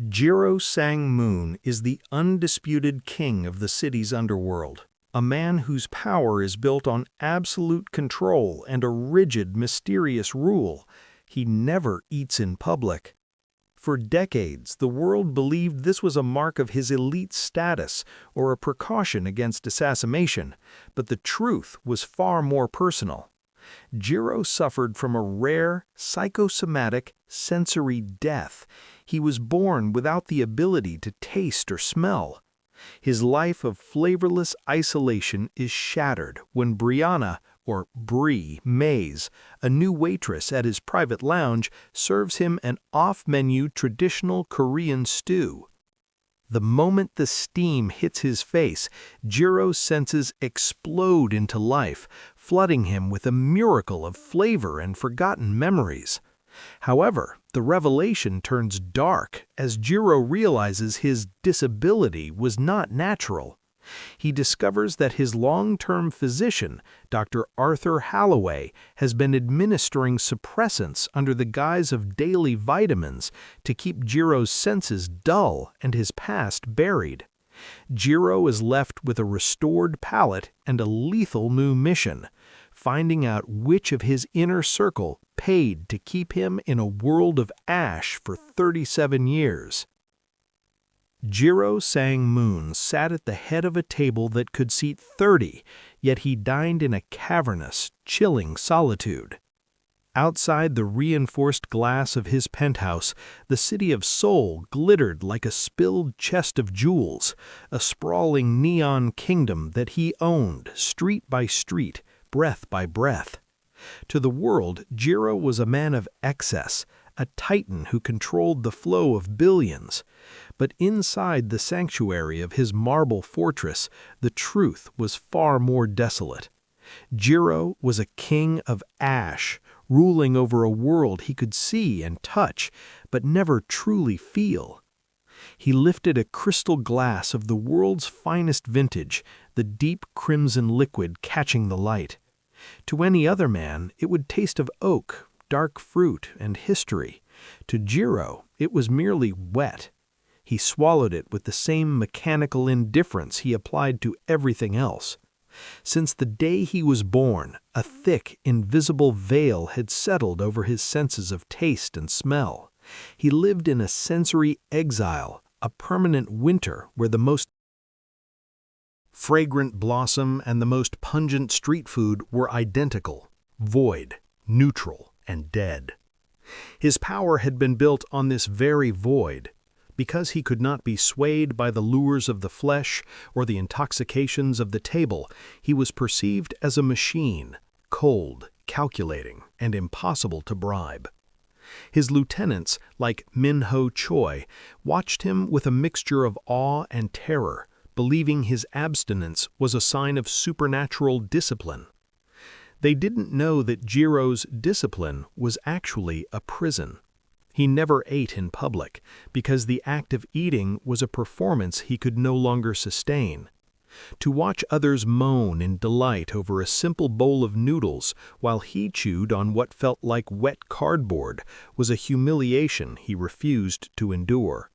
Jiro Sang-moon is the undisputed king of the city's underworld, a man whose power is built on absolute control and a rigid, mysterious rule. He never eats in public. For decades, the world believed this was a mark of his elite status or a precaution against assassination, but the truth was far more personal. Jiro suffered from a rare, psychosomatic, sensory death. He was born without the ability to taste or smell. His life of flavorless isolation is shattered when Brianna, or Brie, Mays, a new waitress at his private lounge, serves him an off-menu traditional Korean stew. The moment the steam hits his face, Jiro's senses explode into life, flooding him with a miracle of flavor and forgotten memories. However, the revelation turns dark as Jiro realizes his disability was not natural. He discovers that his long-term physician, Dr. Arthur Halloway, has been administering suppressants under the guise of daily vitamins to keep Jiro's senses dull and his past buried. Jiro is left with a restored palate and a lethal new mission: finding out which of his inner circle paid to keep him in a world of ash for 37 years. Jiro Sang-moon sat at the head of a table that could seat 30, yet he dined in a cavernous, chilling solitude. Outside the reinforced glass of his penthouse, the city of Seoul glittered like a spilled chest of jewels, a sprawling neon kingdom that he owned, street by street, breath by breath. To the world, Jiro was a man of excess, a titan who controlled the flow of billions. But inside the sanctuary of his marble fortress, the truth was far more desolate. Jiro was a king of ash, ruling over a world he could see and touch, but never truly feel. He lifted a crystal glass of the world's finest vintage, the deep crimson liquid catching the light. To any other man, it would taste of oak, dark fruit, and history. To Jiro, it was merely wet. He swallowed it with the same mechanical indifference he applied to everything else. Since the day he was born, a thick, invisible veil had settled over his senses of taste and smell. He lived in a sensory exile, a permanent winter where the most fragrant blossom and the most pungent street food were identical, void, neutral, and dead. His power had been built on this very void. Because he could not be swayed by the lures of the flesh or the intoxications of the table, he was perceived as a machine, cold, calculating, and impossible to bribe. His lieutenants, like Min-ho Choi, watched him with a mixture of awe and terror, believing his abstinence was a sign of supernatural discipline. They didn't know that Jiro's discipline was actually a prison. He never ate in public, because the act of eating was a performance he could no longer sustain. To watch others moan in delight over a simple bowl of noodles while he chewed on what felt like wet cardboard was a humiliation he refused to endure.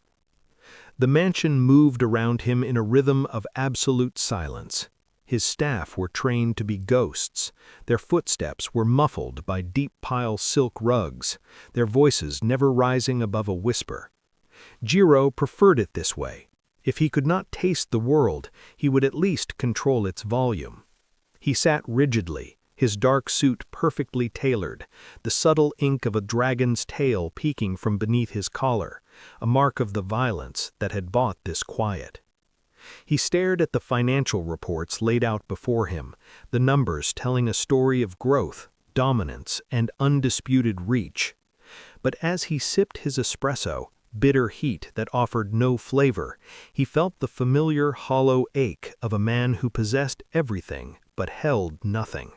The mansion moved around him in a rhythm of absolute silence. His staff were trained to be ghosts. Their footsteps were muffled by deep-pile silk rugs, their voices never rising above a whisper. Jiro preferred it this way. If he could not taste the world, he would at least control its volume. He sat rigidly, his dark suit perfectly tailored, the subtle ink of a dragon's tail peeking from beneath his collar, a mark of the violence that had bought this quiet. He stared at the financial reports laid out before him, the numbers telling a story of growth, dominance, and undisputed reach. But as he sipped his espresso, bitter heat that offered no flavor, he felt the familiar hollow ache of a man who possessed everything but held nothing.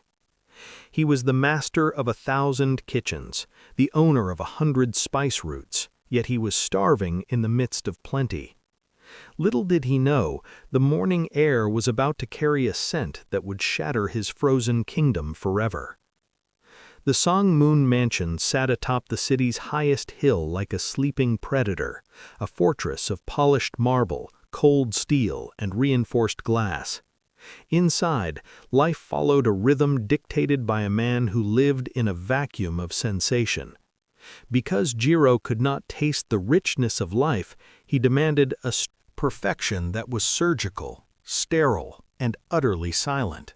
He was the master of 1,000 kitchens, the owner of 100 spice routes, yet he was starving in the midst of plenty. Little did he know, the morning air was about to carry a scent that would shatter his frozen kingdom forever. The Songmoon Mansion sat atop the city's highest hill like a sleeping predator, a fortress of polished marble, cold steel, and reinforced glass. Inside, life followed a rhythm dictated by a man who lived in a vacuum of sensation. Because Jiro could not taste the richness of life, he demanded a perfection that was surgical, sterile, and utterly silent.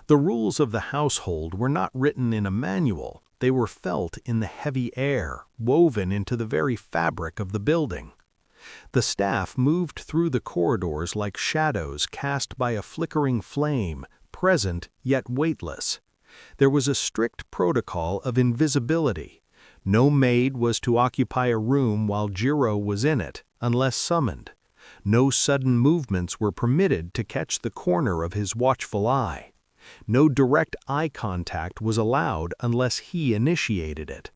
The rules of the household were not written in a manual, they were felt in the heavy air, woven into the very fabric of the building. The staff moved through the corridors like shadows cast by a flickering flame, present yet weightless. There was a strict protocol of invisibility. No maid was to occupy a room while Jiro was in it, unless summoned. No sudden movements were permitted to catch the corner of his watchful eye. No direct eye contact was allowed unless he initiated it.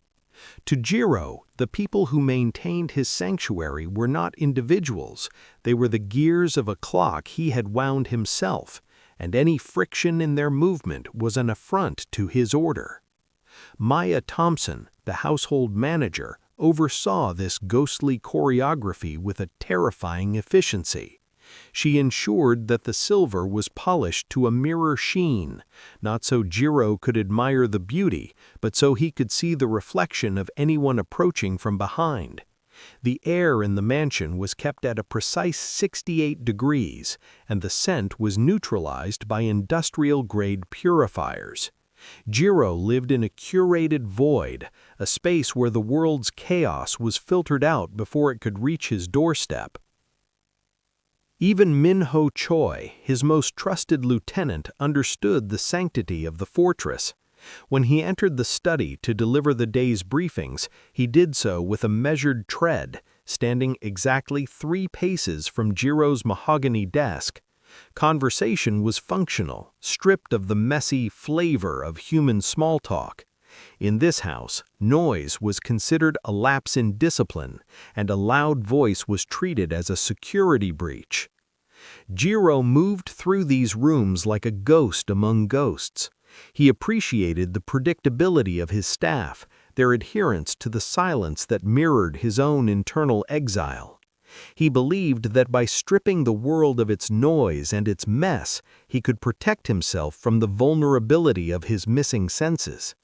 To Jiro, the people who maintained his sanctuary were not individuals, they were the gears of a clock he had wound himself, and any friction in their movement was an affront to his order. Maya Thompson, the household manager, oversaw this ghostly choreography with a terrifying efficiency. She ensured that the silver was polished to a mirror sheen, not so Jiro could admire the beauty, but so he could see the reflection of anyone approaching from behind. The air in the mansion was kept at a precise 68 degrees, and the scent was neutralized by industrial-grade purifiers. Jiro lived in a curated void, a space where the world's chaos was filtered out before it could reach his doorstep. Even Min-ho Choi, his most trusted lieutenant, understood the sanctity of the fortress. When he entered the study to deliver the day's briefings, he did so with a measured tread, standing exactly 3 paces from Jiro's mahogany desk. Conversation was functional, stripped of the messy flavor of human small talk. In this house, noise was considered a lapse in discipline, and a loud voice was treated as a security breach. Jiro moved through these rooms like a ghost among ghosts. He appreciated the predictability of his staff, their adherence to the silence that mirrored his own internal exile. He believed that by stripping the world of its noise and its mess, he could protect himself from the vulnerability of his missing senses.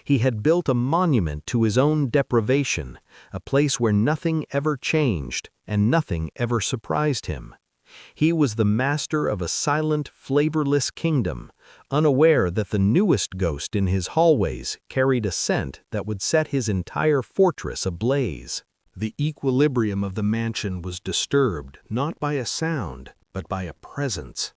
He had built a monument to his own deprivation, a place where nothing ever changed and nothing ever surprised him. He was the master of a silent, flavorless kingdom, unaware that the newest ghost in his hallways carried a scent that would set his entire fortress ablaze. The equilibrium of the mansion was disturbed not by a sound, but by a presence.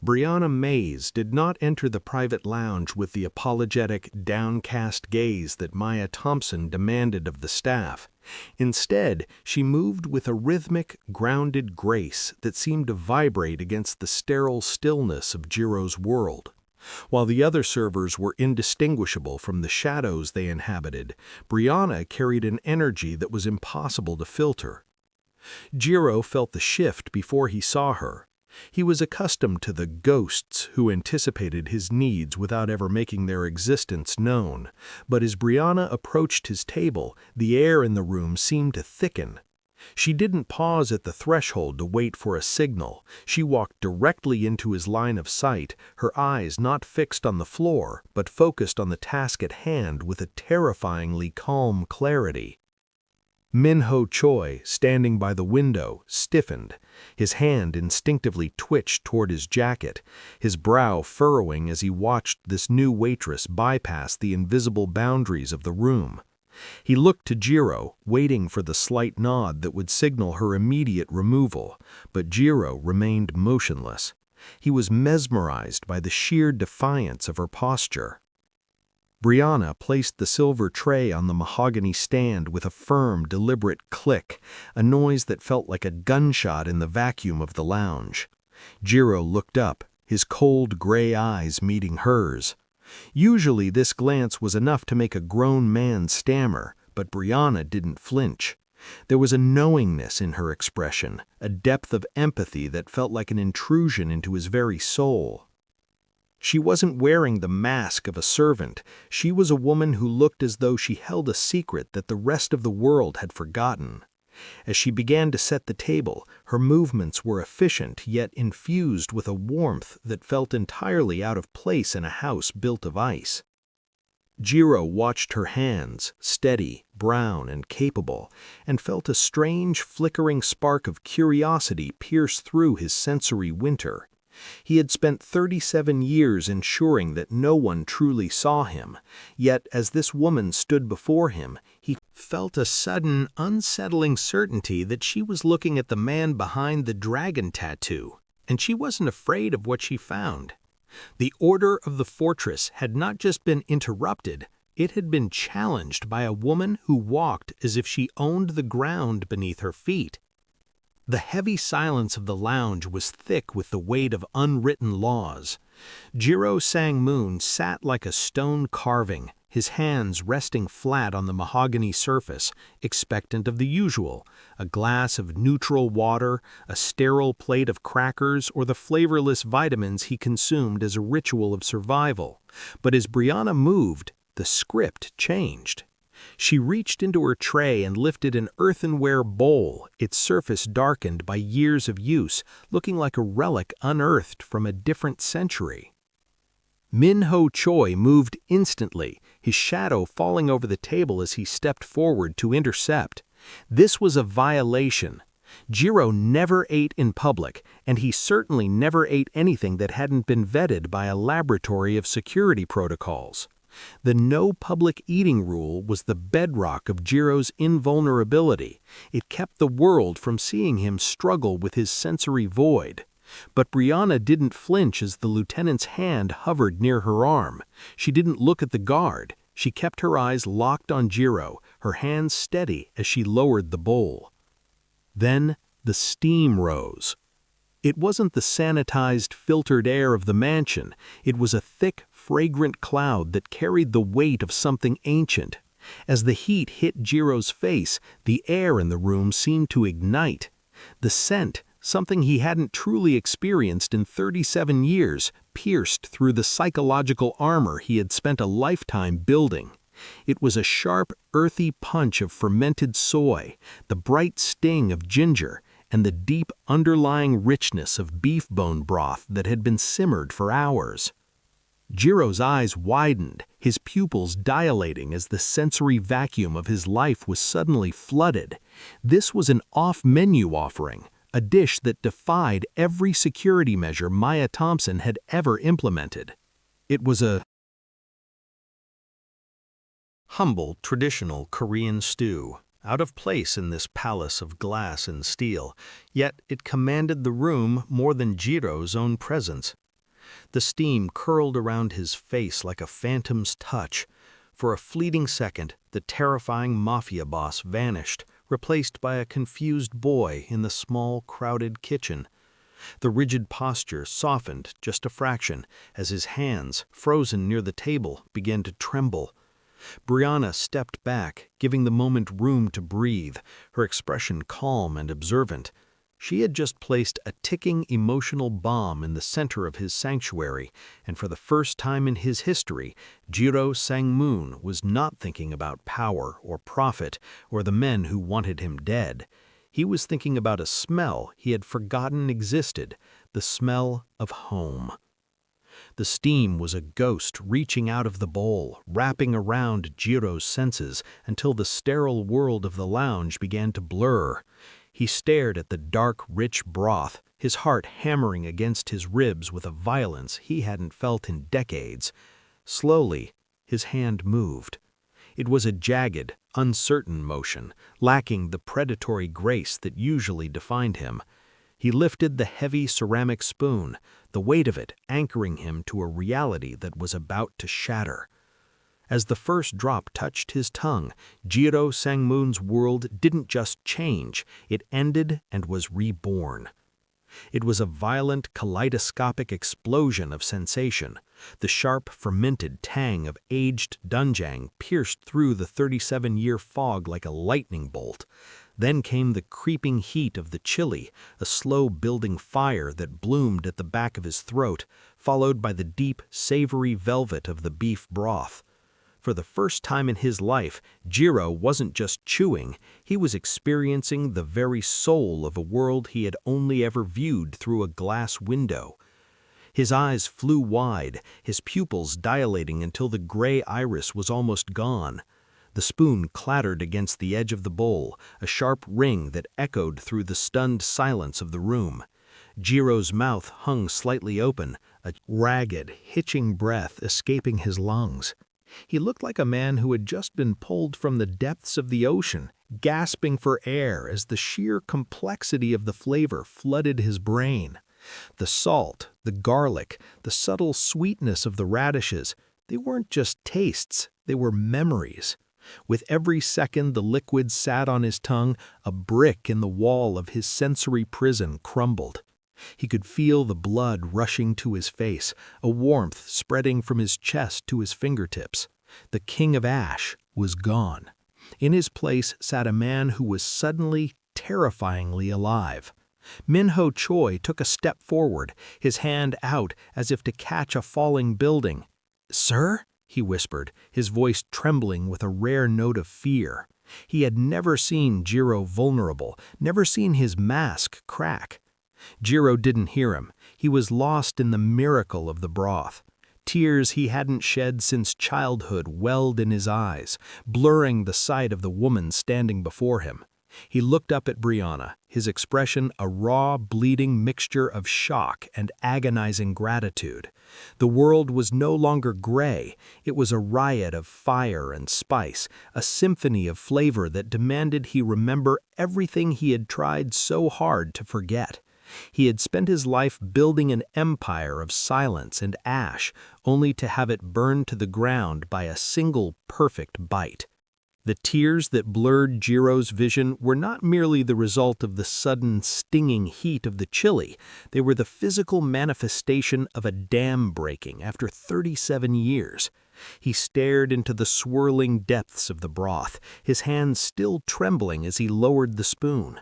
Brianna Mays did not enter the private lounge with the apologetic, downcast gaze that Maya Thompson demanded of the staff. Instead, she moved with a rhythmic, grounded grace that seemed to vibrate against the sterile stillness of Jiro's world. While the other servers were indistinguishable from the shadows they inhabited, Brianna carried an energy that was impossible to filter. Jiro felt the shift before he saw her. He was accustomed to the ghosts who anticipated his needs without ever making their existence known, but as Brianna approached his table, the air in the room seemed to thicken. She didn't pause at the threshold to wait for a signal. She walked directly into his line of sight, her eyes not fixed on the floor, but focused on the task at hand with a terrifyingly calm clarity. Min-ho Choi, standing by the window, stiffened. His hand instinctively twitched toward his jacket, his brow furrowing as he watched this new waitress bypass the invisible boundaries of the room. He looked to Jiro, waiting for the slight nod that would signal her immediate removal, but Jiro remained motionless. He was mesmerized by the sheer defiance of her posture. Brianna placed the silver tray on the mahogany stand with a firm, deliberate click, a noise that felt like a gunshot in the vacuum of the lounge. Jiro looked up, his cold gray eyes meeting hers. Usually this glance was enough to make a grown man stammer, but Brianna didn't flinch. There was a knowingness in her expression, a depth of empathy that felt like an intrusion into his very soul. She wasn't wearing the mask of a servant. She was a woman who looked as though she held a secret that the rest of the world had forgotten. As she began to set the table, her movements were efficient yet infused with a warmth that felt entirely out of place in a house built of ice. Jiro watched her hands, steady, brown, and capable, and felt a strange, flickering spark of curiosity pierce through his sensory winter. He had spent 37 years ensuring that no one truly saw him, yet as this woman stood before him, he felt a sudden, unsettling certainty that she was looking at the man behind the dragon tattoo, and she wasn't afraid of what she found. The order of the fortress had not just been interrupted, it had been challenged by a woman who walked as if she owned the ground beneath her feet. The heavy silence of the lounge was thick with the weight of unwritten laws. Jiro Sang-moon sat like a stone carving, his hands resting flat on the mahogany surface, expectant of the usual: a glass of neutral water, a sterile plate of crackers, or the flavorless vitamins he consumed as a ritual of survival. But as Brianna moved, the script changed. She reached into her tray and lifted an earthenware bowl, its surface darkened by years of use, looking like a relic unearthed from a different century. Min-ho Choi moved instantly, his shadow falling over the table as he stepped forward to intercept. This was a violation. Jiro never ate in public, and he certainly never ate anything that hadn't been vetted by a laboratory of security protocols. The no public eating rule was the bedrock of Jiro's invulnerability. It kept the world from seeing him struggle with his sensory void. But Brianna didn't flinch as the lieutenant's hand hovered near her arm. She didn't look at the guard. She kept her eyes locked on Jiro, her hands steady as she lowered the bowl. Then the steam rose. It wasn't the sanitized, filtered air of the mansion. It was a thick, fragrant cloud that carried the weight of something ancient. As the heat hit Jiro's face, the air in the room seemed to ignite. The scent, something he hadn't truly experienced in 37 years, pierced through the psychological armor he had spent a lifetime building. It was a sharp, earthy punch of fermented soy, the bright sting of ginger, and the deep underlying richness of beef bone broth that had been simmered for hours. Jiro's eyes widened, his pupils dilating as the sensory vacuum of his life was suddenly flooded. This was an off-menu offering, a dish that defied every security measure Maya Thompson had ever implemented. It was a humble, traditional Korean stew, out of place in this palace of glass and steel, yet it commanded the room more than Jiro's own presence. The steam curled around his face like a phantom's touch. For a fleeting second, the terrifying Mafia boss vanished, replaced by a confused boy in the small, crowded kitchen. The rigid posture softened just a fraction as his hands, frozen near the table, began to tremble. Brianna stepped back, giving the moment room to breathe, her expression calm and observant. She had just placed a ticking emotional bomb in the center of his sanctuary, and for the first time in his history, Jiro Sang-moon was not thinking about power or profit or the men who wanted him dead. He was thinking about a smell he had forgotten existed, the smell of home. The steam was a ghost reaching out of the bowl, wrapping around Jiro's senses until the sterile world of the lounge began to blur. He stared at the dark, rich broth, his heart hammering against his ribs with a violence he hadn't felt in decades. Slowly, his hand moved. It was a jagged, uncertain motion, lacking the predatory grace that usually defined him. He lifted the heavy ceramic spoon, the weight of it anchoring him to a reality that was about to shatter. As the first drop touched his tongue, Jiro Sang-moon's world didn't just change, it ended and was reborn. It was a violent, kaleidoscopic explosion of sensation. The sharp, fermented tang of aged doenjang pierced through the 37-year fog like a lightning bolt. Then came the creeping heat of the chili, a slow-building fire that bloomed at the back of his throat, followed by the deep, savory velvet of the beef broth. For the first time in his life, Jiro wasn't just chewing, he was experiencing the very soul of a world he had only ever viewed through a glass window. His eyes flew wide, his pupils dilating until the gray iris was almost gone. The spoon clattered against the edge of the bowl, a sharp ring that echoed through the stunned silence of the room. Jiro's mouth hung slightly open, a ragged, hitching breath escaping his lungs. He looked like a man who had just been pulled from the depths of the ocean, gasping for air as the sheer complexity of the flavor flooded his brain. The salt, the garlic, the subtle sweetness of the radishes, they weren't just tastes, they were memories. With every second the liquid sat on his tongue, a brick in the wall of his sensory prison crumbled. He could feel the blood rushing to his face, a warmth spreading from his chest to his fingertips. The king of ash was gone. In his place sat a man who was suddenly, terrifyingly alive. Min-ho Choi took a step forward, his hand out as if to catch a falling building. "Sir?" he whispered, his voice trembling with a rare note of fear. He had never seen Jiro vulnerable, never seen his mask crack. Jiro didn't hear him. He was lost in the miracle of the broth. Tears he hadn't shed since childhood welled in his eyes, blurring the sight of the woman standing before him. He looked up at Brianna, his expression a raw, bleeding mixture of shock and agonizing gratitude. The world was no longer gray, it was a riot of fire and spice, a symphony of flavor that demanded he remember everything he had tried so hard to forget. He had spent his life building an empire of silence and ash, only to have it burned to the ground by a single perfect bite. The tears that blurred Jiro's vision were not merely the result of the sudden, stinging heat of the chili, they were the physical manifestation of a dam breaking after 37 years. He stared into the swirling depths of the broth, his hands still trembling as he lowered the spoon.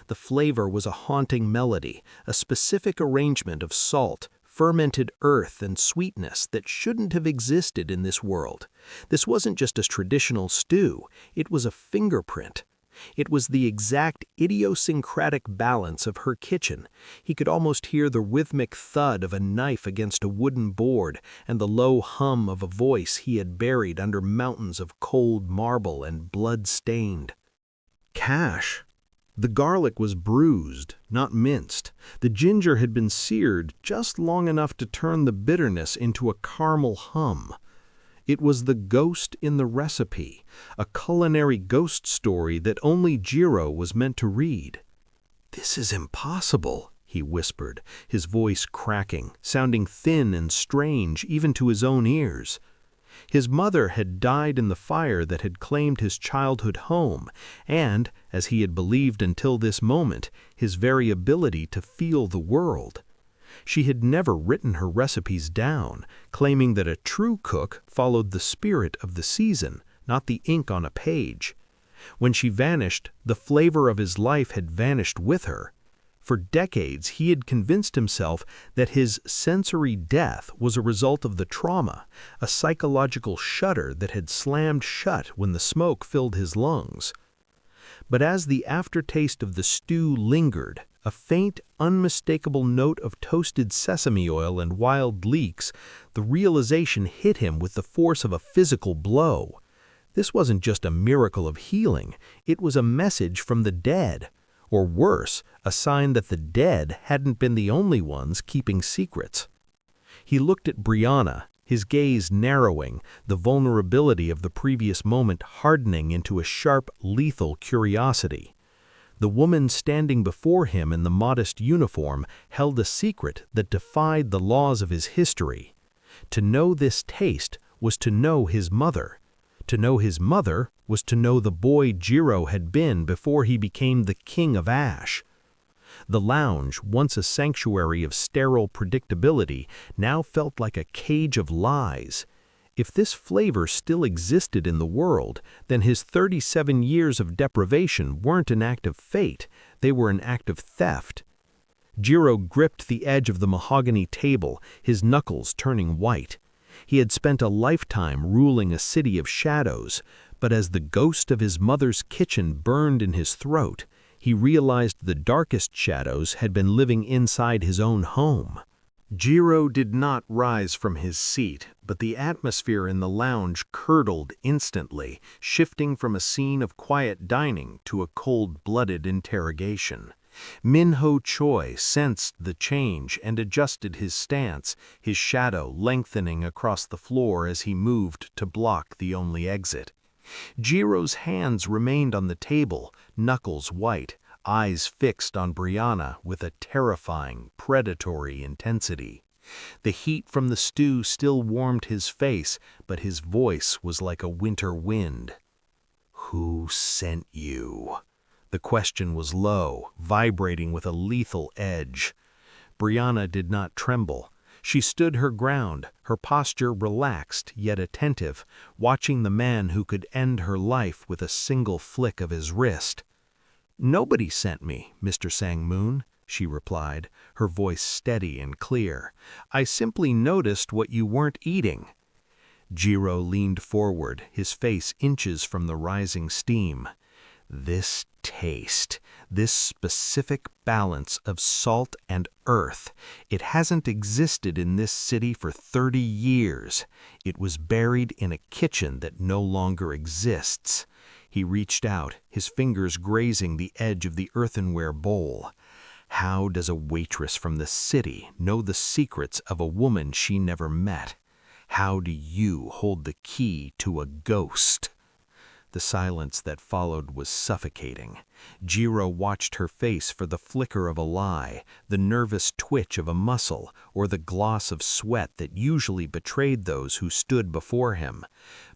The flavor was a haunting melody, a specific arrangement of salt, fermented earth, and sweetness that shouldn't have existed in this world. This wasn't just a traditional stew, it was a fingerprint. It was the exact idiosyncratic balance of her kitchen. He could almost hear the rhythmic thud of a knife against a wooden board and the low hum of a voice he had buried under mountains of cold marble and blood-stained. Cash. The garlic was bruised, not minced. The ginger had been seared just long enough to turn the bitterness into a caramel hum. It was the ghost in the recipe, a culinary ghost story that only Jiro was meant to read. "This is impossible," he whispered, his voice cracking, sounding thin and strange even to his own ears. His mother had died in the fire that had claimed his childhood home, and, as he had believed until this moment, his very ability to feel the world. She had never written her recipes down, claiming that a true cook followed the spirit of the season, not the ink on a page. When she vanished, the flavor of his life had vanished with her. For decades, he had convinced himself that his sensory death was a result of the trauma, a psychological shutter that had slammed shut when the smoke filled his lungs. But as the aftertaste of the stew lingered, a faint, unmistakable note of toasted sesame oil and wild leeks, the realization hit him with the force of a physical blow. This wasn't just a miracle of healing, it was a message from the dead. Or worse, a sign that the dead hadn't been the only ones keeping secrets. He looked at Brianna, his gaze narrowing, the vulnerability of the previous moment hardening into a sharp, lethal curiosity. The woman standing before him in the modest uniform held a secret that defied the laws of his history. To know this taste was to know his mother. To know his mother was to know the boy Jiro had been before he became the king of ash. The lounge, once a sanctuary of sterile predictability, now felt like a cage of lies. If this flavor still existed in the world, then his 37 years of deprivation weren't an act of fate, they were an act of theft. Jiro gripped the edge of the mahogany table, his knuckles turning white. He had spent a lifetime ruling a city of shadows, but as the ghost of his mother's kitchen burned in his throat, he realized the darkest shadows had been living inside his own home. Jiro did not rise from his seat, but the atmosphere in the lounge curdled instantly, shifting from a scene of quiet dining to a cold-blooded interrogation. Min-ho Choi sensed the change and adjusted his stance, his shadow lengthening across the floor as he moved to block the only exit. Jiro's hands remained on the table, knuckles white, eyes fixed on Brianna with a terrifying, predatory intensity. The heat from the stew still warmed his face, but his voice was like a winter wind. "Who sent you?" The question was low, vibrating with a lethal edge. Brianna did not tremble. She stood her ground, her posture relaxed yet attentive, watching the man who could end her life with a single flick of his wrist. "Nobody sent me, Mr. Sang-moon," she replied, her voice steady and clear. "I simply noticed what you weren't eating." Jiro leaned forward, his face inches from the rising steam. This taste, this specific balance of salt and earth, it hasn't existed in this city for 30 years. It was buried in a kitchen that no longer exists. He reached out, his fingers grazing the edge of the earthenware bowl. How does a waitress from the city know the secrets of a woman she never met? How do you hold the key to a ghost? The silence that followed was suffocating. Jiro watched her face for the flicker of a lie, the nervous twitch of a muscle, or the gloss of sweat that usually betrayed those who stood before him.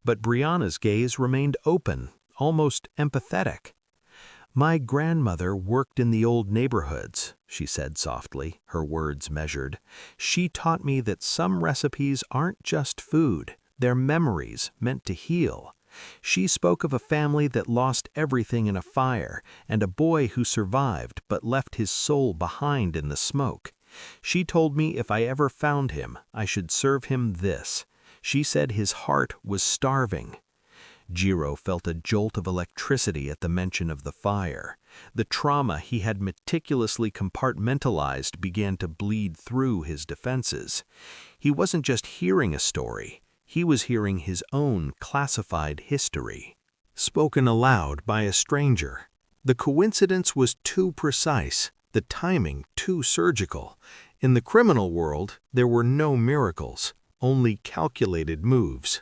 But Brianna's gaze remained open, almost empathetic. "My grandmother worked in the old neighborhoods," she said softly, her words measured. "She taught me that some recipes aren't just food, they're memories meant to heal. She spoke of a family that lost everything in a fire, and a boy who survived but left his soul behind in the smoke. She told me if I ever found him, I should serve him this. She said his heart was starving." Jiro felt a jolt of electricity at the mention of the fire. The trauma he had meticulously compartmentalized began to bleed through his defenses. He wasn't just hearing a story. He was hearing his own classified history, spoken aloud by a stranger. The coincidence was too precise, the timing too surgical. In the criminal world, there were no miracles, only calculated moves.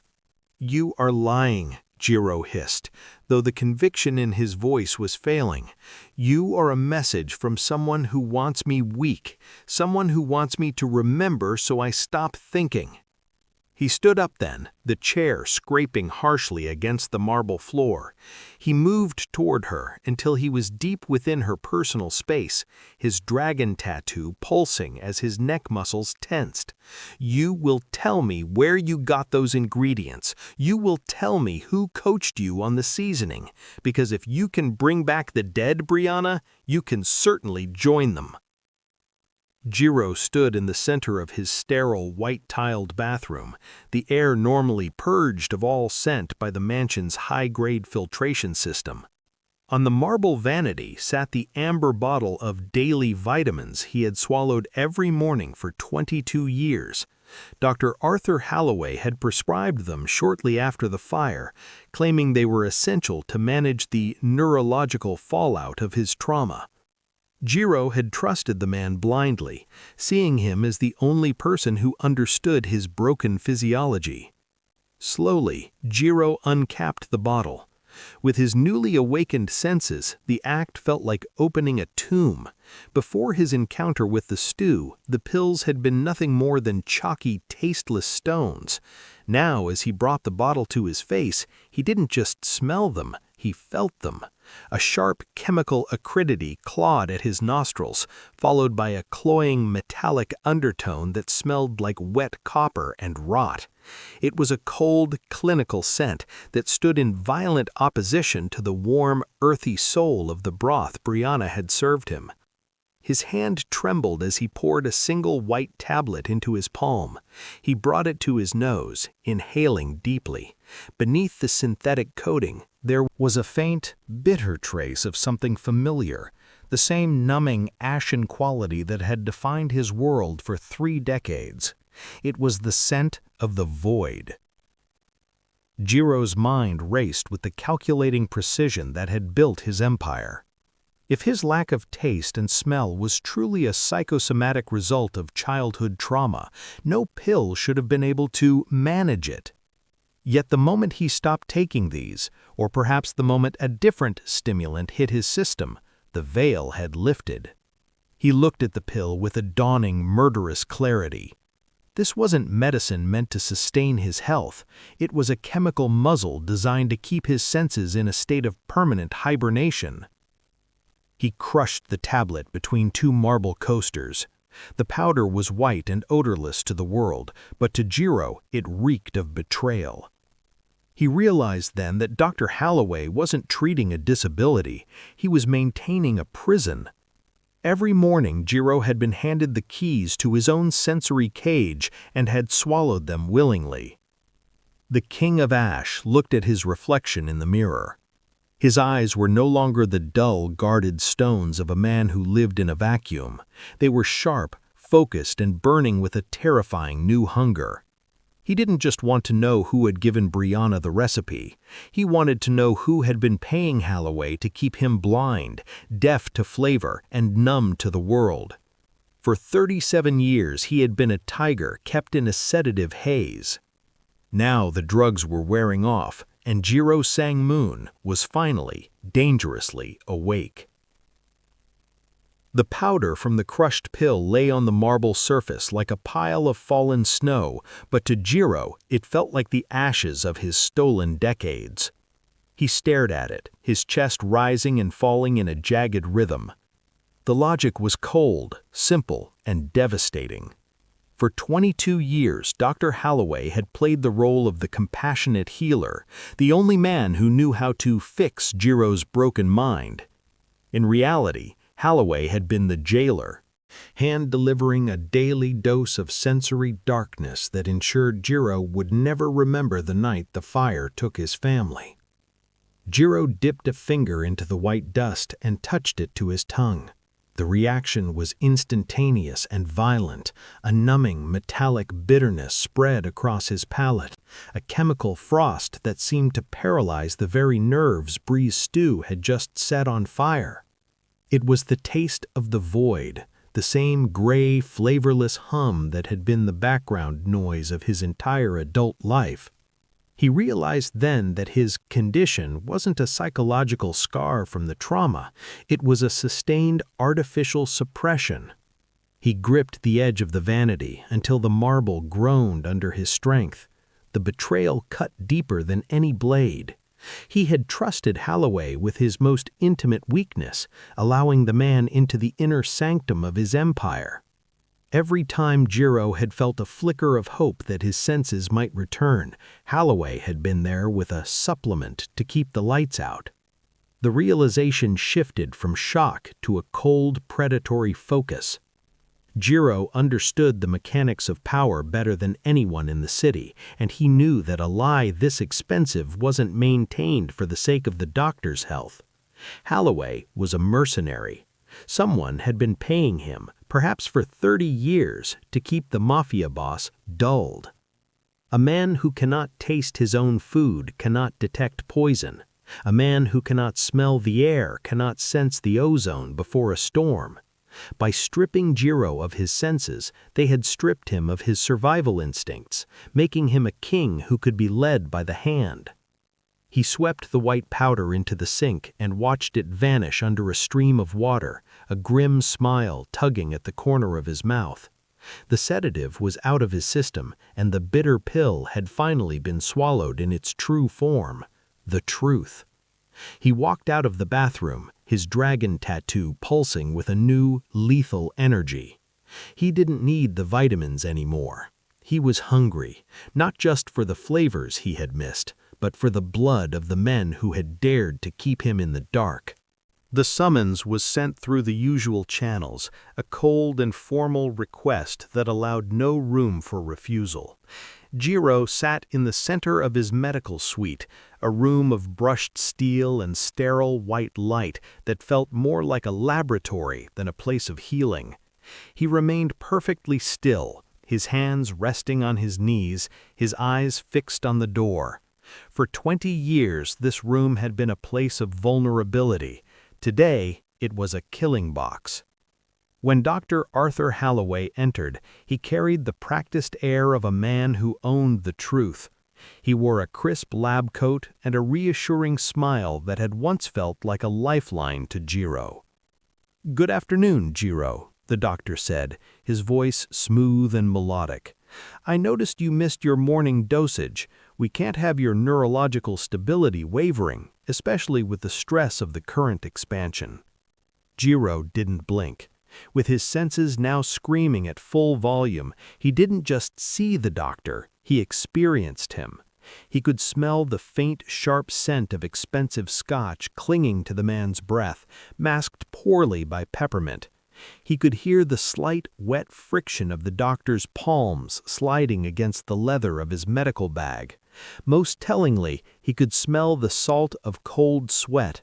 "You are lying," Jiro hissed, though the conviction in his voice was failing. "You are a message from someone who wants me weak, someone who wants me to remember so I stop thinking." He stood up then, the chair scraping harshly against the marble floor. He moved toward her until he was deep within her personal space, his dragon tattoo pulsing as his neck muscles tensed. "You will tell me where you got those ingredients. You will tell me who coached you on the seasoning. Because if you can bring back the dead, Brianna, you can certainly join them." Jiro stood in the center of his sterile, white-tiled bathroom, the air normally purged of all scent by the mansion's high-grade filtration system. On the marble vanity sat the amber bottle of daily vitamins he had swallowed every morning for 22 years. Dr. Arthur Halloway had prescribed them shortly after the fire, claiming they were essential to manage the neurological fallout of his trauma. Jiro had trusted the man blindly, seeing him as the only person who understood his broken physiology. Slowly, Jiro uncapped the bottle. With his newly awakened senses, the act felt like opening a tomb. Before his encounter with the stew, the pills had been nothing more than chalky, tasteless stones. Now, as he brought the bottle to his face, he didn't just smell them, he felt them. A sharp chemical acridity clawed at his nostrils, followed by a cloying metallic undertone that smelled like wet copper and rot. It was a cold, clinical scent that stood in violent opposition to the warm, earthy soul of the broth Brianna had served him. His hand trembled as he poured a single white tablet into his palm. He brought it to his nose, inhaling deeply. Beneath the synthetic coating, there was a faint, bitter trace of something familiar, the same numbing, ashen quality that had defined his world for 3 decades. It was the scent of the void. Jiro's mind raced with the calculating precision that had built his empire. If his lack of taste and smell was truly a psychosomatic result of childhood trauma, no pill should have been able to manage it. Yet the moment he stopped taking these, or perhaps the moment a different stimulant hit his system, the veil had lifted. He looked at the pill with a dawning, murderous clarity. This wasn't medicine meant to sustain his health. It was a chemical muzzle designed to keep his senses in a state of permanent hibernation. He crushed the tablet between 2 marble coasters. The powder was white and odorless to the world, but to Jiro it reeked of betrayal. He realized then that Dr. Holloway wasn't treating a disability, he was maintaining a prison. Every morning Jiro had been handed the keys to his own sensory cage and had swallowed them willingly. The King of Ash looked at his reflection in the mirror. His eyes were no longer the dull, guarded stones of a man who lived in a vacuum. They were sharp, focused, and burning with a terrifying new hunger. He didn't just want to know who had given Brianna the recipe. He wanted to know who had been paying Holloway to keep him blind, deaf to flavor, and numb to the world. For 37 years he had been a tiger kept in a sedative haze. Now the drugs were wearing off, and Jiro Sang-moon was finally, dangerously awake. The powder from the crushed pill lay on the marble surface like a pile of fallen snow, but to Jiro it felt like the ashes of his stolen decades. He stared at it, his chest rising and falling in a jagged rhythm. The logic was cold, simple, and devastating. For 22 years, Dr. Holloway had played the role of the compassionate healer, the only man who knew how to fix Jiro's broken mind. In reality, Holloway had been the jailer, hand-delivering a daily dose of sensory darkness that ensured Jiro would never remember the night the fire took his family. Jiro dipped a finger into the white dust and touched it to his tongue. The reaction was instantaneous and violent. A numbing, metallic bitterness spread across his palate, a chemical frost that seemed to paralyze the very nerves Bree's stew had just set on fire. It was the taste of the void, the same gray, flavorless hum that had been the background noise of his entire adult life. He realized then that his condition wasn't a psychological scar from the trauma, it was a sustained artificial suppression. He gripped the edge of the vanity until the marble groaned under his strength. The betrayal cut deeper than any blade. He had trusted Holloway with his most intimate weakness, allowing the man into the inner sanctum of his empire. Every time Jiro had felt a flicker of hope that his senses might return, Holloway had been there with a supplement to keep the lights out. The realization shifted from shock to a cold, predatory focus. Jiro understood the mechanics of power better than anyone in the city, and he knew that a lie this expensive wasn't maintained for the sake of the doctor's health. Holloway was a mercenary. Someone had been paying him, perhaps for 30 years, to keep the Mafia boss dulled. A man who cannot taste his own food cannot detect poison. A man who cannot smell the air cannot sense the ozone before a storm. By stripping Jiro of his senses, they had stripped him of his survival instincts, making him a king who could be led by the hand. He swept the white powder into the sink and watched it vanish under a stream of water, a grim smile tugging at the corner of his mouth. The sedative was out of his system, and the bitter pill had finally been swallowed in its true form, the truth. He walked out of the bathroom, his dragon tattoo pulsing with a new, lethal energy. He didn't need the vitamins anymore. He was hungry, not just for the flavors he had missed, but for the blood of the men who had dared to keep him in the dark. The summons was sent through the usual channels, a cold and formal request that allowed no room for refusal. Jiro sat in the center of his medical suite, a room of brushed steel and sterile white light that felt more like a laboratory than a place of healing. He remained perfectly still, his hands resting on his knees, his eyes fixed on the door. For 20 years, this room had been a place of vulnerability. Today, it was a killing box. When Dr. Arthur Halloway entered, he carried the practiced air of a man who owned the truth. He wore a crisp lab coat and a reassuring smile that had once felt like a lifeline to Jiro. "Good afternoon, Jiro," the doctor said, his voice smooth and melodic. "I noticed you missed your morning dosage. We can't have your neurological stability wavering, especially with the stress of the current expansion." Jiro didn't blink. With his senses now screaming at full volume, he didn't just see the doctor, he experienced him. He could smell the faint, sharp scent of expensive scotch clinging to the man's breath, masked poorly by peppermint. He could hear the slight, wet friction of the doctor's palms sliding against the leather of his medical bag. Most tellingly, he could smell the salt of cold sweat.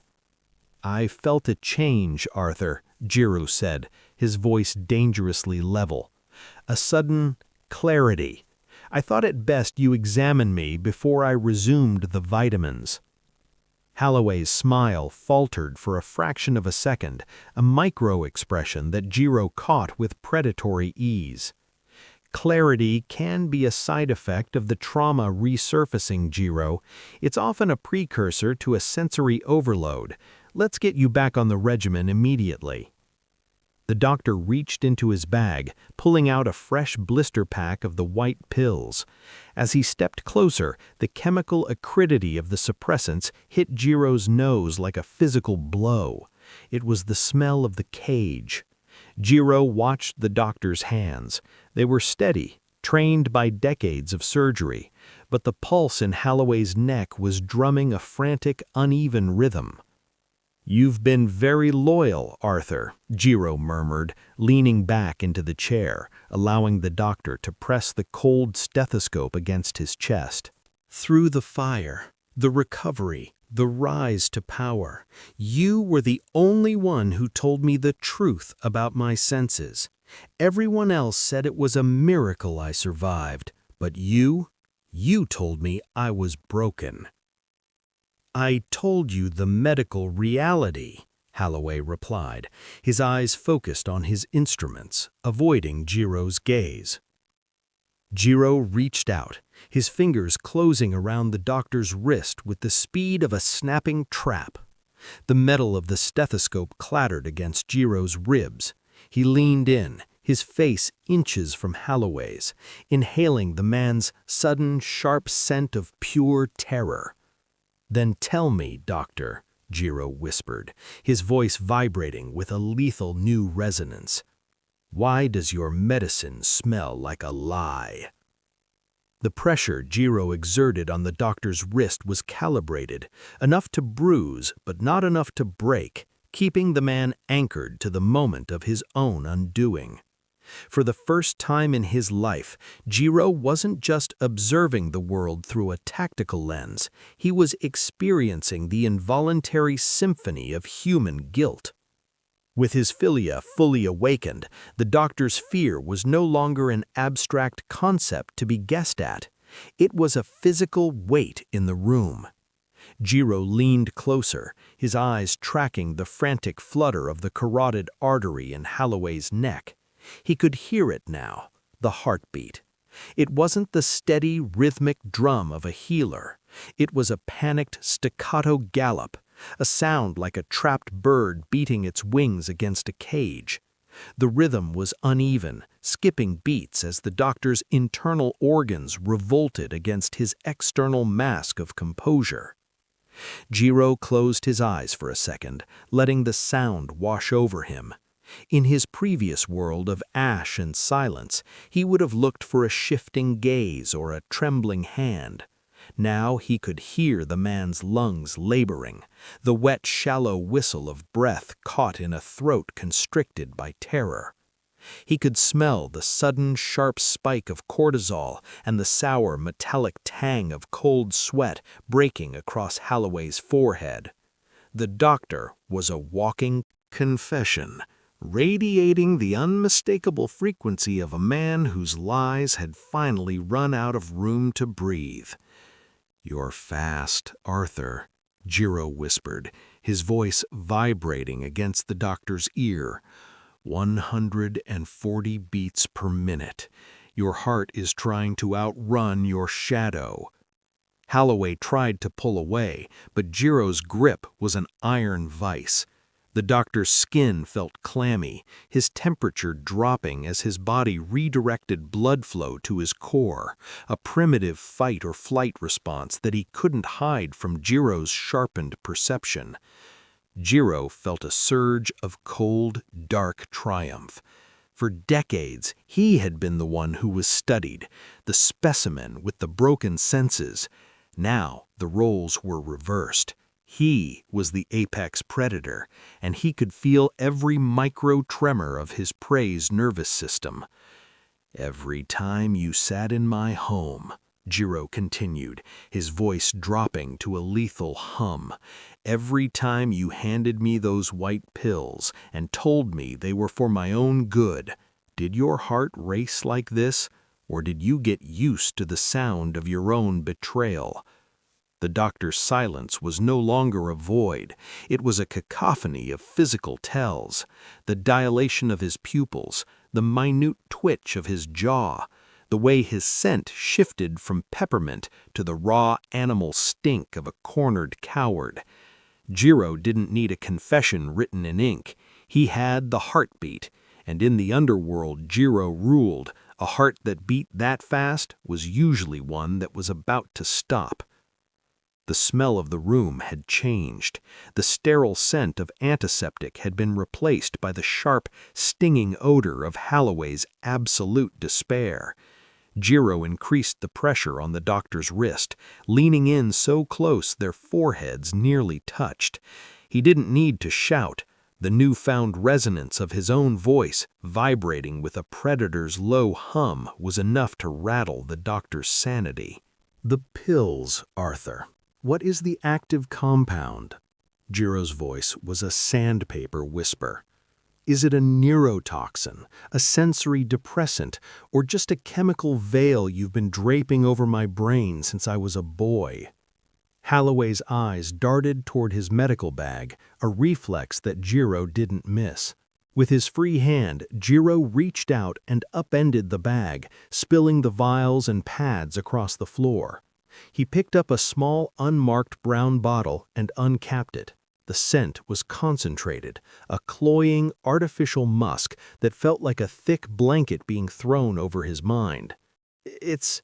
"I felt a change, Arthur," Jiro said, his voice dangerously level. "A sudden clarity. I thought it best you examine me before I resumed the vitamins." Halloway's smile faltered for a fraction of a second, a micro-expression that Jiro caught with predatory ease. "Clarity can be a side effect of the trauma resurfacing, Jiro. It's often a precursor to a sensory overload. Let's get you back on the regimen immediately." The doctor reached into his bag, pulling out a fresh blister pack of the white pills. As he stepped closer, the chemical acridity of the suppressants hit Jiro's nose like a physical blow. It was the smell of the cage. Jiro watched the doctor's hands. They were steady, trained by decades of surgery, but the pulse in Halloway's neck was drumming a frantic, uneven rhythm. "You've been very loyal, Arthur," Jiro murmured, leaning back into the chair, allowing the doctor to press the cold stethoscope against his chest. "Through the fire, the recovery, the rise to power, you were the only one who told me the truth about my senses. Everyone else said it was a miracle I survived, but you told me I was broken." "I told you the medical reality," Halloway replied, his eyes focused on his instruments, avoiding Jiro's gaze. Jiro reached out, his fingers closing around the doctor's wrist with the speed of a snapping trap. The metal of the stethoscope clattered against Jiro's ribs. He leaned in, his face inches from Halloway's, inhaling the man's sudden, sharp scent of pure terror. "Then tell me, doctor," Jiro whispered, his voice vibrating with a lethal new resonance. "Why does your medicine smell like a lie?" The pressure Jiro exerted on the doctor's wrist was calibrated, enough to bruise but not enough to break, keeping the man anchored to the moment of his own undoing. For the first time in his life, Jiro wasn't just observing the world through a tactical lens, he was experiencing the involuntary symphony of human guilt. With his philia fully awakened, the doctor's fear was no longer an abstract concept to be guessed at. It was a physical weight in the room. Jiro leaned closer, his eyes tracking the frantic flutter of the carotid artery in Halloway's neck. He could hear it now, the heartbeat. It wasn't the steady, rhythmic drum of a healer. It was a panicked, staccato gallop, a sound like a trapped bird beating its wings against a cage. The rhythm was uneven, skipping beats as the doctor's internal organs revolted against his external mask of composure. Jiro closed his eyes for a second, letting the sound wash over him. In his previous world of ash and silence, he would have looked for a shifting gaze or a trembling hand. Now he could hear the man's lungs laboring, the wet, shallow whistle of breath caught in a throat constricted by terror. He could smell the sudden, sharp spike of cortisol and the sour, metallic tang of cold sweat breaking across Holloway's forehead. The doctor was a walking confession, radiating the unmistakable frequency of a man whose lies had finally run out of room to breathe. "You're fast, Arthur," Jiro whispered, his voice vibrating against the doctor's ear. 140 beats per minute. Your heart is trying to outrun your shadow. Holloway tried to pull away, but Jiro's grip was an iron vice. The doctor's skin felt clammy, his temperature dropping as his body redirected blood flow to his core, a primitive fight-or-flight response that he couldn't hide from Jiro's sharpened perception. Jiro felt a surge of cold, dark triumph. For decades, he had been the one who was studied, the specimen with the broken senses. Now the roles were reversed. He was the apex predator, and he could feel every micro-tremor of his prey's nervous system. "Every time you sat in my home," Jiro continued, his voice dropping to a lethal hum, "every time you handed me those white pills and told me they were for my own good, did your heart race like this, or did you get used to the sound of your own betrayal?" The doctor's silence was no longer a void. It was a cacophony of physical tells, the dilation of his pupils, the minute twitch of his jaw, the way his scent shifted from peppermint to the raw animal stink of a cornered coward. Jiro didn't need a confession written in ink. He had the heartbeat, and in the underworld Jiro ruled. A heart that beat that fast was usually one that was about to stop. The smell of the room had changed. The sterile scent of antiseptic had been replaced by the sharp, stinging odor of Holloway's absolute despair. Jiro increased the pressure on the doctor's wrist, leaning in so close their foreheads nearly touched. He didn't need to shout. The newfound resonance of his own voice, vibrating with a predator's low hum, was enough to rattle the doctor's sanity. "The pills, Arthur. What is the active compound?" Jiro's voice was a sandpaper whisper. "Is it a neurotoxin, a sensory depressant, or just a chemical veil you've been draping over my brain since I was a boy?" Holloway's eyes darted toward his medical bag, a reflex that Jiro didn't miss. With his free hand, Jiro reached out and upended the bag, spilling the vials and pads across the floor. He picked up a small, unmarked brown bottle and uncapped it. The scent was concentrated, a cloying, artificial musk that felt like a thick blanket being thrown over his mind. It's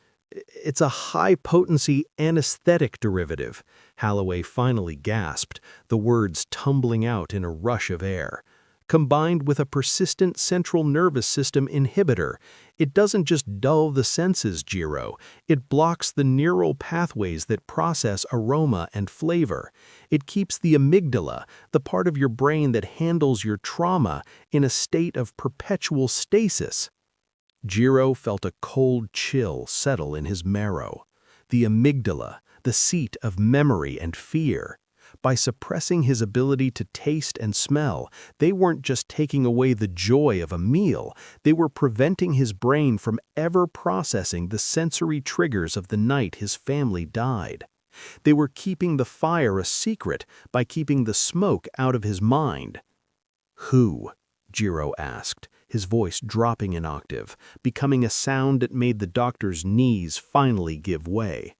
a high-potency anesthetic derivative," Holloway finally gasped, the words tumbling out in a rush of air. "Combined with a persistent central nervous system inhibitor, it doesn't just dull the senses, Jiro. It blocks the neural pathways that process aroma and flavor. It keeps the amygdala, the part of your brain that handles your trauma, in a state of perpetual stasis." Jiro felt a cold chill settle in his marrow. The amygdala, the seat of memory and fear. By suppressing his ability to taste and smell, they weren't just taking away the joy of a meal, they were preventing his brain from ever processing the sensory triggers of the night his family died. They were keeping the fire a secret by keeping the smoke out of his mind. "Who?" Jiro asked, his voice dropping an octave, becoming a sound that made the doctor's knees finally give way.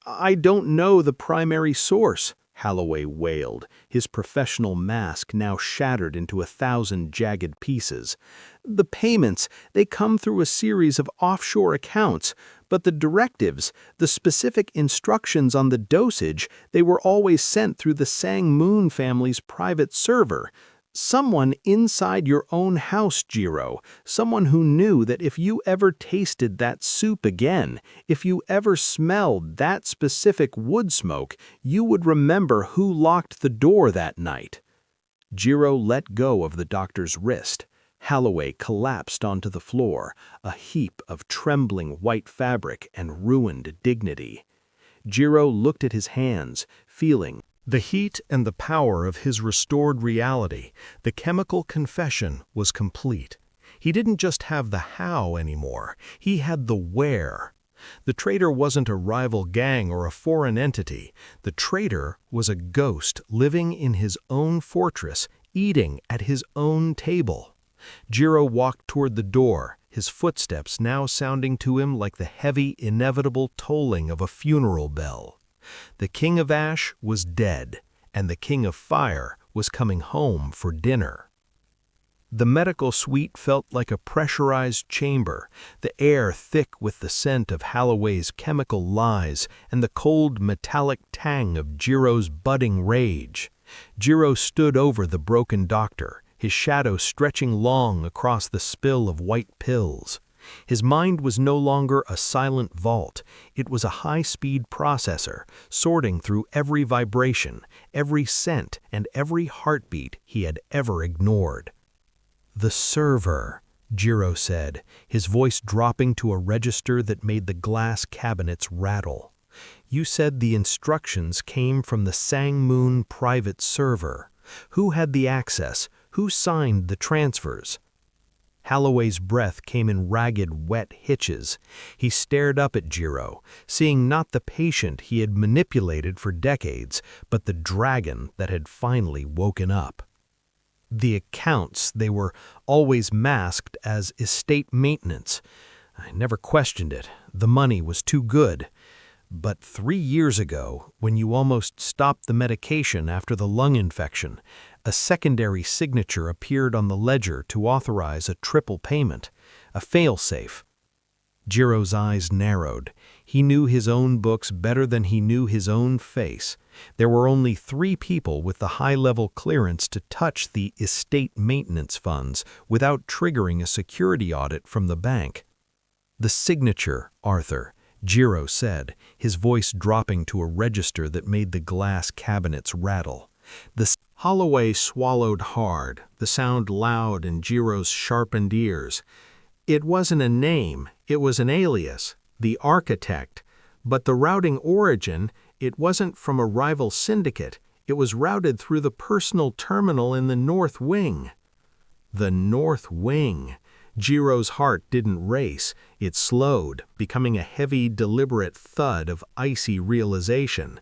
"I don't know the primary source," Holloway wailed, his professional mask now shattered into 1,000 jagged pieces. "The payments, they come through a series of offshore accounts, but the directives, the specific instructions on the dosage, they were always sent through the Sang-moon family's private server. Someone inside your own house, Jiro, someone who knew that if you ever tasted that soup again, if you ever smelled that specific wood smoke, you would remember who locked the door that night." Jiro let go of the doctor's wrist. Holloway collapsed onto the floor, a heap of trembling white fabric and ruined dignity. Jiro looked at his hands, feeling the heat and the power of his restored reality. The chemical confession was complete. He didn't just have the how anymore, he had the where. The traitor wasn't a rival gang or a foreign entity. The traitor was a ghost living in his own fortress, eating at his own table. Jiro walked toward the door, his footsteps now sounding to him like the heavy, inevitable tolling of a funeral bell. The King of Ash was dead, and the King of Fire was coming home for dinner. The medical suite felt like a pressurized chamber, the air thick with the scent of Holloway's chemical lies and the cold metallic tang of Jiro's budding rage. Jiro stood over the broken doctor, his shadow stretching long across the spill of white pills. His mind was no longer a silent vault. It was a high-speed processor, sorting through every vibration, every scent, and every heartbeat he had ever ignored. "The server," Jiro said, his voice dropping to a register that made the glass cabinets rattle. "You said the instructions came from the Sang-moon private server. Who had the access? Who signed the transfers?" Holloway's breath came in ragged, wet hitches. He stared up at Jiro, seeing not the patient he had manipulated for decades, but the dragon that had finally woken up. "The accounts, they were always masked as estate maintenance. I never questioned it. The money was too good. But 3 years ago, when you almost stopped the medication after the lung infection, a secondary signature appeared on the ledger to authorize a triple payment, a fail-safe." Jiro's eyes narrowed. He knew his own books better than he knew his own face. There were only 3 people with the high-level clearance to touch the estate maintenance funds without triggering a security audit from the bank. "The signature, Arthur," Jiro said, his voice dropping to a register that made the glass cabinets rattle. Holloway swallowed hard, the sound loud in Jiro's sharpened ears. "It wasn't a name, it was an alias, the architect. But the routing origin, it wasn't from a rival syndicate, it was routed through the personal terminal in the North Wing." The North Wing. Jiro's heart didn't race, it slowed, becoming a heavy, deliberate thud of icy realization.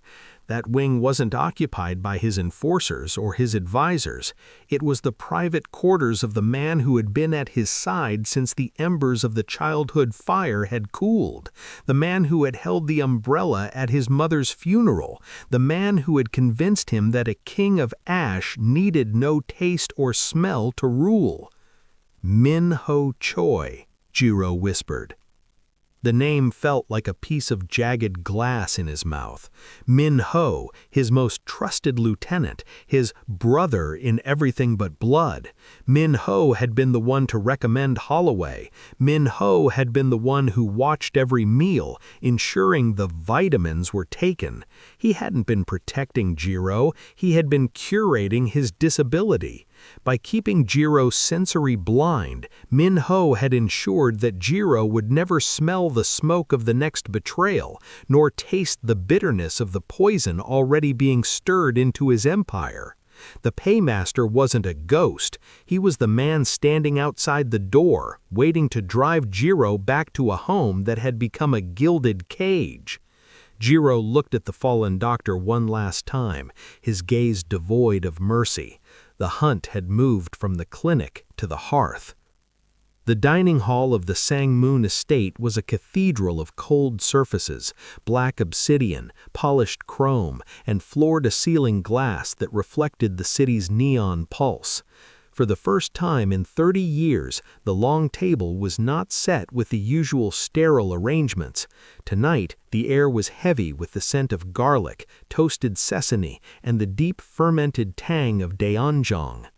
That wing wasn't occupied by his enforcers or his advisors. It was the private quarters of the man who had been at his side since the embers of the childhood fire had cooled, the man who had held the umbrella at his mother's funeral, the man who had convinced him that a king of ash needed no taste or smell to rule. "Min-ho Choi," Jiro whispered. The name felt like a piece of jagged glass in his mouth. Min-ho, his most trusted lieutenant, his brother in everything but blood. Min-ho had been the one to recommend Holloway. Min-ho had been the one who watched every meal, ensuring the vitamins were taken. He hadn't been protecting Jiro, he had been curating his disability. By keeping Jiro sensory blind, Min-ho had ensured that Jiro would never smell the smoke of the next betrayal, nor taste the bitterness of the poison already being stirred into his empire. The paymaster wasn't a ghost, he was the man standing outside the door, waiting to drive Jiro back to a home that had become a gilded cage. Jiro looked at the fallen doctor one last time, his gaze devoid of mercy. The hunt had moved from the clinic to the hearth. The dining hall of the Sang-moon estate was a cathedral of cold surfaces, black obsidian, polished chrome, and floor-to-ceiling glass that reflected the city's neon pulse. For the first time in 30 years, the long table was not set with the usual sterile arrangements. Tonight, the air was heavy with the scent of garlic, toasted sesame, and the deep fermented tang of daeonjang.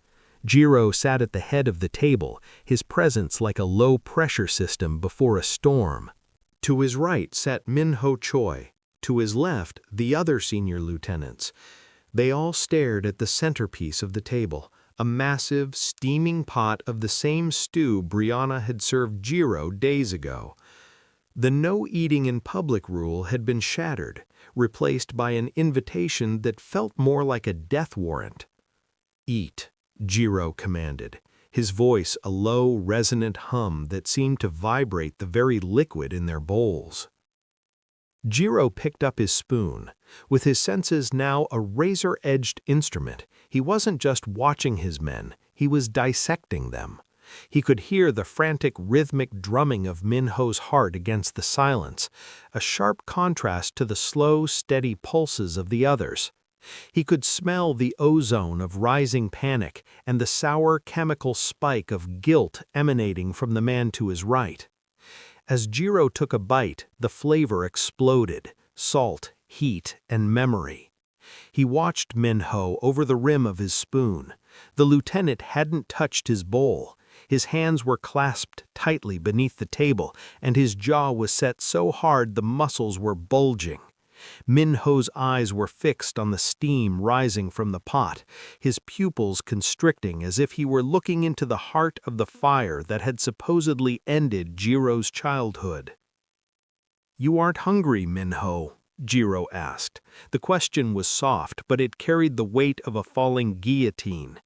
Jiro sat at the head of the table, his presence like a low-pressure system before a storm. To his right sat Min-ho Choi. To his left, the other senior lieutenants. They all stared at the centerpiece of the table, a massive, steaming pot of the same stew Brianna had served Jiro days ago. The no-eating in public rule had been shattered, replaced by an invitation that felt more like a death warrant. "Eat," Jiro commanded, his voice a low, resonant hum that seemed to vibrate the very liquid in their bowls. Jiro picked up his spoon. With his senses now a razor-edged instrument, he wasn't just watching his men, he was dissecting them. He could hear the frantic rhythmic drumming of Min-ho's heart against the silence, a sharp contrast to the slow, steady pulses of the others. He could smell the ozone of rising panic and the sour chemical spike of guilt emanating from the man to his right. As Jiro took a bite, the flavor exploded, salt, heat, and memory. He watched Min-ho over the rim of his spoon. The lieutenant hadn't touched his bowl. His hands were clasped tightly beneath the table, and his jaw was set so hard the muscles were bulging. Min-ho's eyes were fixed on the steam rising from the pot, his pupils constricting as if he were looking into the heart of the fire that had supposedly ended Jiro's childhood. "You aren't hungry, Min-ho?" Jiro asked. The question was soft, but it carried the weight of a falling guillotine.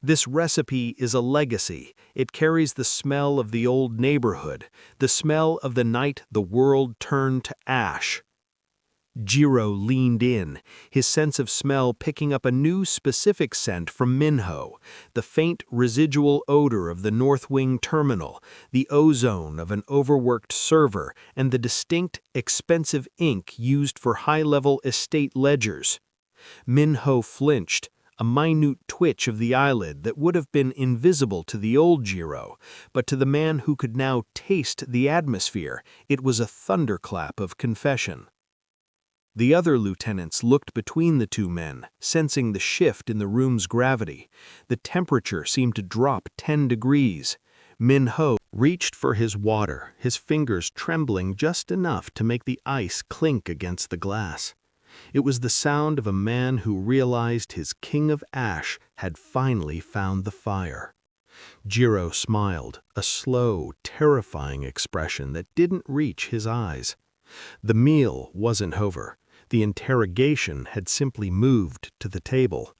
"This recipe is a legacy. It carries the smell of the old neighborhood, the smell of the night the world turned to ash." Jiro leaned in, his sense of smell picking up a new specific scent from Min-ho, the faint residual odor of the North Wing terminal, the ozone of an overworked server, and the distinct, expensive ink used for high-level estate ledgers. Min-ho flinched, a minute twitch of the eyelid that would have been invisible to the old Jiro, but to the man who could now taste the atmosphere, it was a thunderclap of confession. The other lieutenants looked between the two men, sensing the shift in the room's gravity. The temperature seemed to drop 10 degrees. Min-ho reached for his water, his fingers trembling just enough to make the ice clink against the glass. It was the sound of a man who realized his king of ash had finally found the fire. Jiro smiled, a slow, terrifying expression that didn't reach his eyes. The meal wasn't over. The interrogation had simply moved to the table,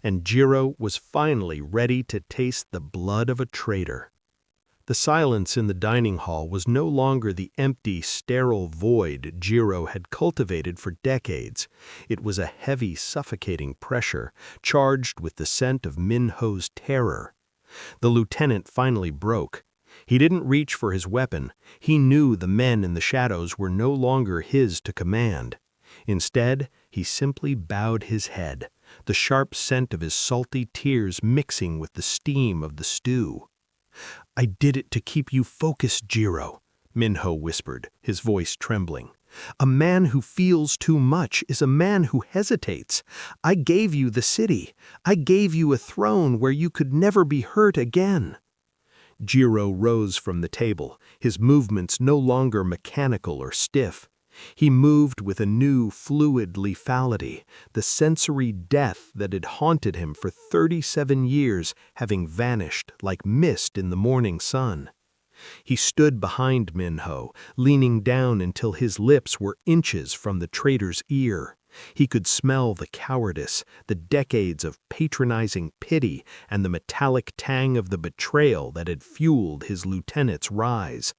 and Jiro was finally ready to taste the blood of a traitor. The silence in the dining hall was no longer the empty, sterile void Jiro had cultivated for decades. It was a heavy, suffocating pressure, charged with the scent of Min-ho's terror. The lieutenant finally broke. He didn't reach for his weapon. He knew the men in the shadows were no longer his to command. Instead, he simply bowed his head, the sharp scent of his salty tears mixing with the steam of the stew. "I did it to keep you focused, Jiro," Min-ho whispered, his voice trembling. "A man who feels too much is a man who hesitates. I gave you the city. I gave you a throne where you could never be hurt again." Jiro rose from the table, his movements no longer mechanical or stiff. He moved with a new, fluid lethality, the sensory death that had haunted him for 37 years having vanished like mist in the morning sun. He stood behind Min-ho, leaning down until his lips were inches from the traitor's ear. He could smell the cowardice, the decades of patronizing pity, and the metallic tang of the betrayal that had fueled his lieutenant's rise.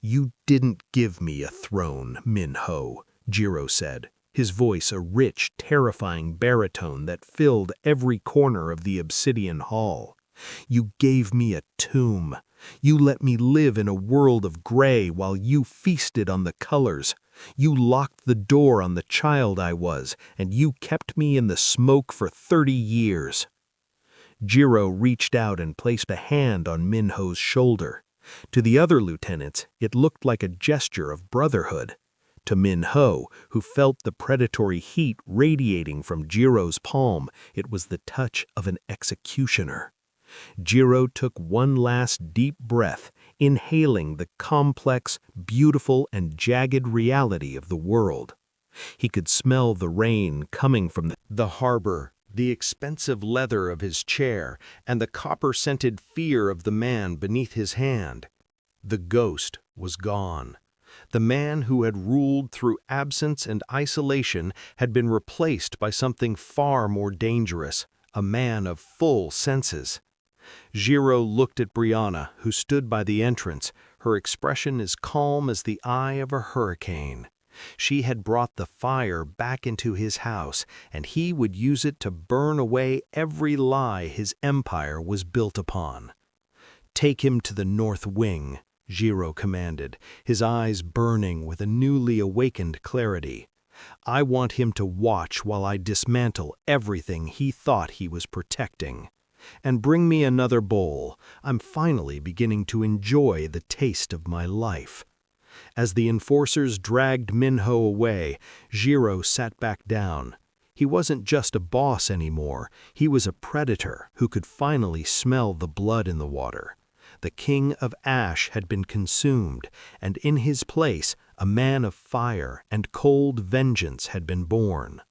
"You didn't give me a throne, Min-ho," Jiro said, his voice a rich, terrifying baritone that filled every corner of the obsidian hall. "You gave me a tomb, You let me live in a world of gray while you feasted on the colors. You locked the door on the child I was, and you kept me in the smoke for 30 years. Jiro reached out and placed a hand on Minho's shoulder. To the other lieutenants, it looked like a gesture of brotherhood. To Minho, who felt the predatory heat radiating from Jiro's palm, it was the touch of an executioner. Jiro took one last deep breath, inhaling the complex, beautiful, and jagged reality of the world. He could smell the rain coming from the harbor, the expensive leather of his chair, and the copper-scented fear of the man beneath his hand. The ghost was gone. The man who had ruled through absence and isolation had been replaced by something far more dangerous, a man of full senses. Jiro looked at Brianna, who stood by the entrance, her expression as calm as the eye of a hurricane. She had brought the fire back into his house, and he would use it to burn away every lie his empire was built upon. "Take him to the north wing," Jiro commanded, his eyes burning with a newly awakened clarity. "I want him to watch while I dismantle everything he thought he was protecting. And bring me another bowl. I'm finally beginning to enjoy the taste of my life." As the enforcers dragged Minho away, Jiro sat back down. He wasn't just a boss anymore, he was a predator who could finally smell the blood in the water. The king of ash had been consumed, and in his place, a man of fire and cold vengeance had been born.